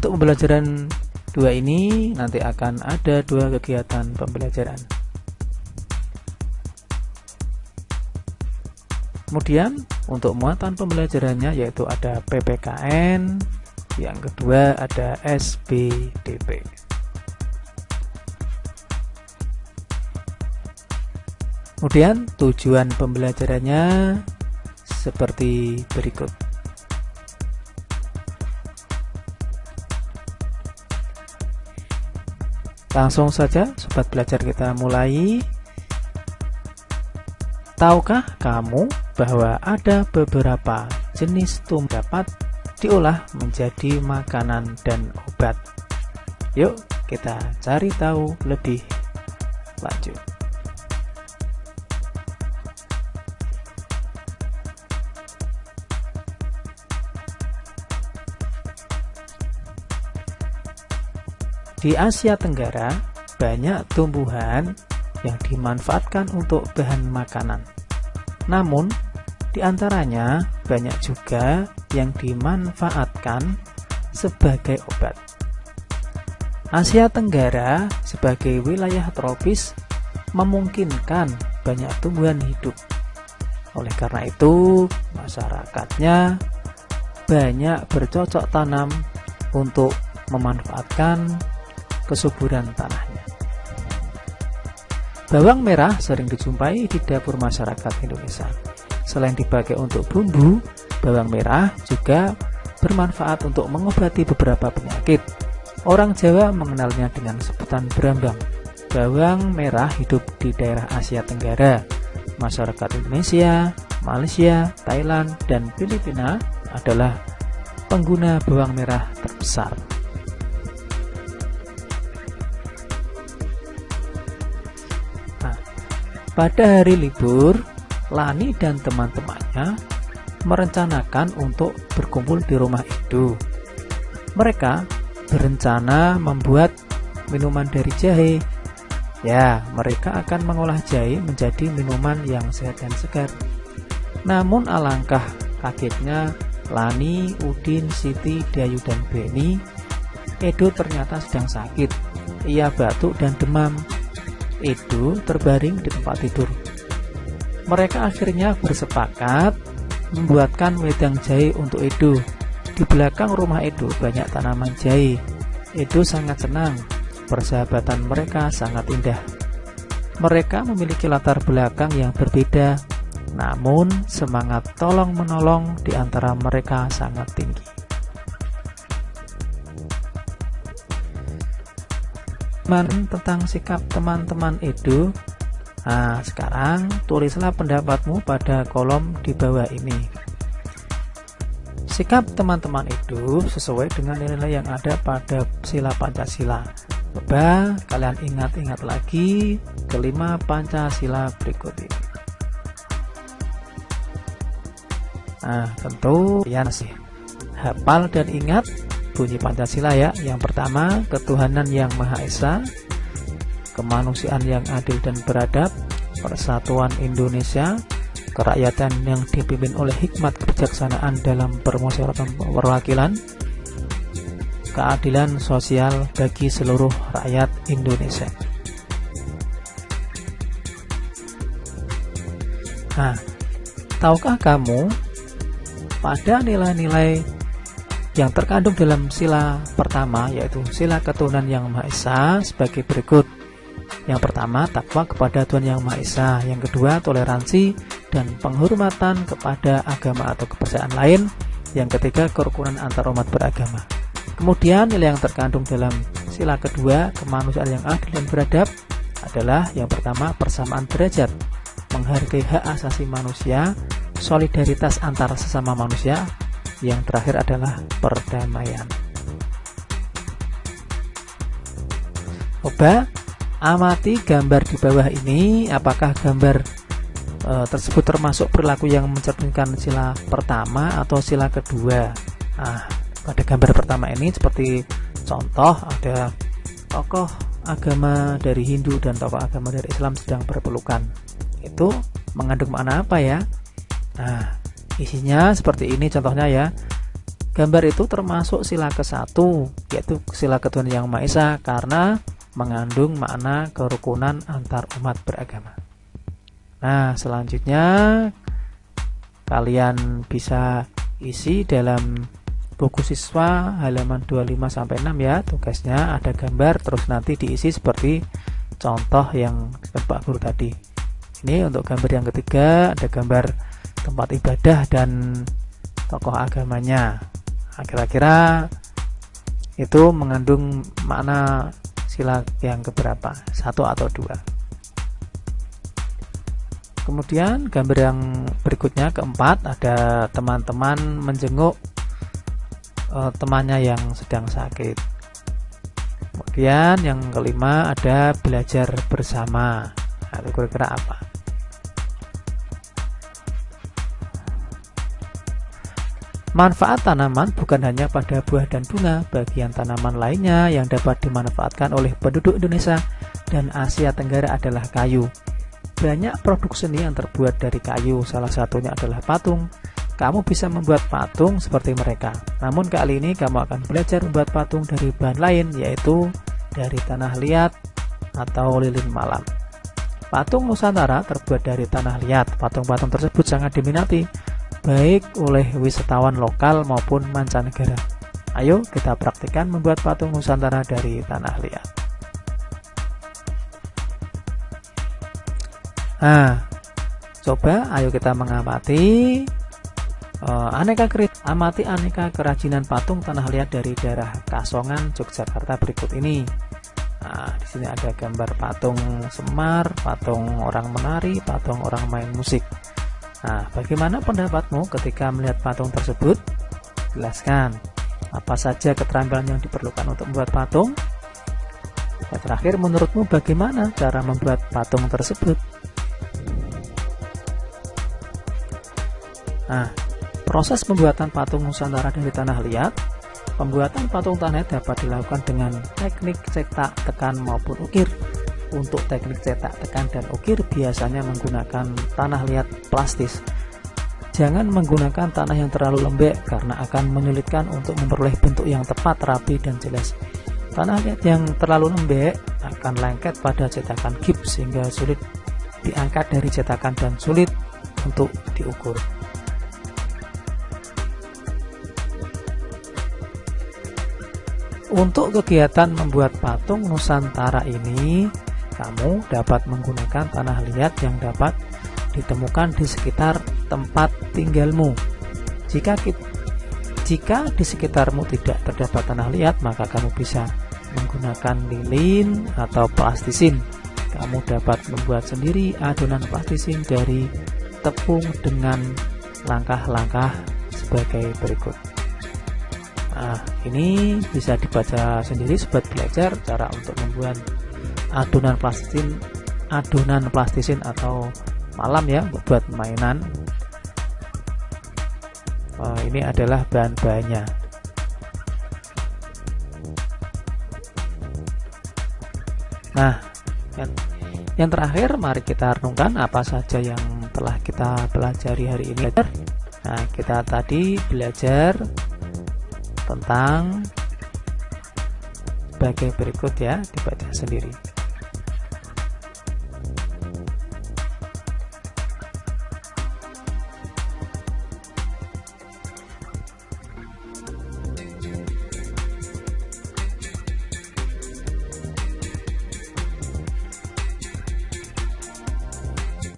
untuk pembelajaran 2 ini nanti akan ada 2 kegiatan pembelajaran. Kemudian untuk muatan pembelajarannya yaitu ada PPKN, yang kedua ada SBDP. Kemudian tujuan pembelajarannya seperti berikut. Langsung saja sobat belajar kita mulai. Tahukah kamu bahwa ada beberapa jenis tumbuh dapat diolah menjadi makanan dan obat? Yuk kita cari tahu lebih lanjut. Di Asia Tenggara, banyak tumbuhan yang dimanfaatkan untuk bahan makanan. Namun, di antaranya banyak juga yang dimanfaatkan sebagai obat. Asia Tenggara sebagai wilayah tropis memungkinkan banyak tumbuhan hidup. Oleh karena itu, masyarakatnya banyak bercocok tanam untuk memanfaatkan kesuburan tanahnya. Bawang merah sering dijumpai di dapur masyarakat Indonesia. Selain dipakai untuk bumbu, bawang merah juga bermanfaat untuk mengobati beberapa penyakit. Orang Jawa mengenalnya dengan sebutan berambang. Bawang merah hidup di daerah Asia Tenggara. Masyarakat Indonesia, Malaysia, Thailand, dan Filipina adalah pengguna bawang merah terbesar. Pada hari libur, Lani dan teman-temannya merencanakan untuk berkumpul di rumah Edo. Mereka berencana membuat minuman dari jahe. Ya, mereka akan mengolah jahe menjadi minuman yang sehat dan segar. Namun alangkah kagetnya Lani, Udin, Siti, Dayu, dan Beni, Edo ternyata sedang sakit. Ia batuk dan demam. Edo terbaring di tempat tidur. Mereka akhirnya bersepakat membuatkan wedang jahe untuk Edo. Di belakang rumah Edo banyak tanaman jahe. Edo sangat senang. Persahabatan mereka sangat indah. Mereka memiliki latar belakang yang berbeda, namun semangat tolong-menolong di antara mereka sangat tinggi. Tentang sikap teman-teman Edo. Nah, sekarang tulislah pendapatmu pada kolom di bawah ini. Sikap teman-teman Edo sesuai dengan nilai yang ada pada sila Pancasila. Coba kalian ingat-ingat lagi kelima Pancasila berikut ini. Nah, tentu ya sih hafal dan ingat bunyi Pancasila ya. Yang pertama, ketuhanan yang Maha Esa, kemanusiaan yang adil dan beradab, persatuan Indonesia, kerakyatan yang dipimpin oleh hikmat kebijaksanaan dalam permusyawaratan perwakilan, keadilan sosial bagi seluruh rakyat Indonesia. Nah, tahukah kamu pada nilai-nilai yang terkandung dalam sila pertama, yaitu sila ketuhanan yang Maha Esa, sebagai berikut. Yang pertama, takwa kepada Tuhan yang Maha Esa. Yang kedua, toleransi dan penghormatan kepada agama atau kepercayaan lain. Yang ketiga, kerukunan antar umat beragama. Kemudian nilai yang terkandung dalam sila kedua, kemanusiaan yang adil dan beradab, adalah yang pertama, persamaan derajat, menghargai hak asasi manusia, solidaritas antar sesama manusia. Yang terakhir adalah perdamaian. Coba amati gambar di bawah ini. Apakah gambar tersebut termasuk perilaku yang mencerminkan sila pertama atau sila kedua? Nah, pada gambar pertama ini seperti contoh ada tokoh agama dari Hindu dan tokoh agama dari Islam sedang berpelukan. Itu mengandung makna apa ya? Nah, isinya seperti ini contohnya ya. Gambar itu termasuk sila ke-1, yaitu sila ketuhanan Yang Maha Esa, karena mengandung makna kerukunan antar umat beragama. Nah, selanjutnya kalian bisa isi dalam buku siswa halaman 25-6 ya. Tugasnya ada gambar, terus nanti diisi seperti contoh yang Pak Guru tadi. Ini untuk gambar yang ketiga, ada gambar tempat ibadah dan tokoh agamanya. Nah, kira-kira itu mengandung makna sila yang keberapa? 1 atau 2? Kemudian gambar yang berikutnya keempat, ada teman-teman menjenguk temannya yang sedang sakit. Kemudian yang kelima ada belajar bersama. Nah, itu kira-kira apa? Manfaat tanaman bukan hanya pada buah dan bunga, bagian tanaman lainnya yang dapat dimanfaatkan oleh penduduk Indonesia dan Asia Tenggara adalah kayu. Banyak produk seni yang terbuat dari kayu, salah satunya adalah patung. Kamu bisa membuat patung seperti mereka. Namun kali ini kamu akan belajar membuat patung dari bahan lain, yaitu dari tanah liat atau lilin malam. Patung Nusantara terbuat dari tanah liat. Patung-patung tersebut sangat diminati baik oleh wisatawan lokal maupun mancanegara. Ayo kita praktikkan membuat patung Nusantara dari tanah liat. Nah, coba ayo kita mengamati amati aneka kerajinan patung tanah liat dari daerah Kasongan, Yogyakarta berikut ini. Nah, di sini ada gambar patung Semar, patung orang menari, patung orang main musik. Nah, bagaimana pendapatmu ketika melihat patung tersebut? Jelaskan apa saja keterampilan yang diperlukan untuk membuat patung. Dan terakhir, menurutmu bagaimana cara membuat patung tersebut? Nah, proses pembuatan patung Nusantara dari tanah liat. Pembuatan patung tanah liat dapat dilakukan dengan teknik cetak, tekan maupun ukir. Untuk teknik cetak, tekan, dan ukir biasanya menggunakan tanah liat plastis. Jangan menggunakan tanah yang terlalu lembek karena akan menyulitkan untuk memperoleh bentuk yang tepat, rapi, dan jelas. Tanah liat yang terlalu lembek akan lengket pada cetakan gips sehingga sulit diangkat dari cetakan dan sulit untuk diukur. Untuk kegiatan membuat patung Nusantara ini, kamu dapat menggunakan tanah liat yang dapat ditemukan di sekitar tempat tinggalmu. Jika di sekitarmu tidak terdapat tanah liat, maka kamu bisa menggunakan lilin atau plastisin. Kamu dapat membuat sendiri adonan plastisin dari tepung dengan langkah-langkah sebagai berikut. Nah, ini bisa dibaca sendiri sobat belajar cara untuk membuat adonan plastisin atau malam ya, buat mainan. Ini adalah bahan-bahannya. Nah, yang terakhir, mari kita renungkan apa saja yang telah kita pelajari hari ini. Nah, kita tadi belajar tentang sebagai berikut ya, dibaca sendiri.